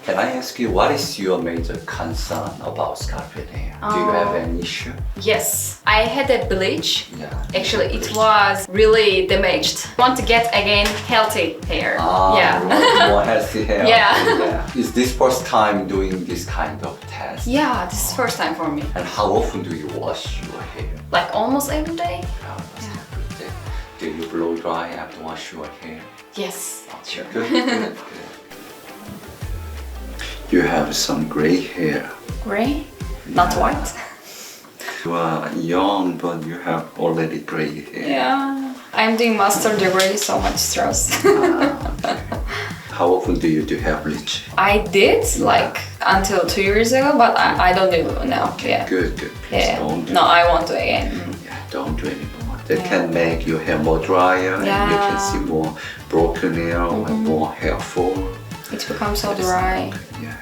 Can I ask you, what is your major concern about scalping hair? Do you have any issue? Yes, I had a bleach. Yeah. Actually, it was really damaged. Want to get again healthy hair. Yeah. You want more healthy hair. Yeah. Is this first time doing this kind of test? Yeah, this is first time for me. And how often do you wash your hair? Like almost every day. Almost every day. Do you blow dry after wash your hair? Yes, sure. Good, good, good. You have some gray hair. Gray, not white. You are young, but you have already gray hair. Yeah. I'm doing master degree, so much stress. Okay. How often do you do hair bleach? I did like until 2 years ago, but I don't do it now. Yeah. Good, good. Please Yeah. don't do No, I want to again. Yeah, don't do anymore. That can make your hair more drier and you can see more broken hair and more hair fall. It's become so That is dry. not good. Yeah.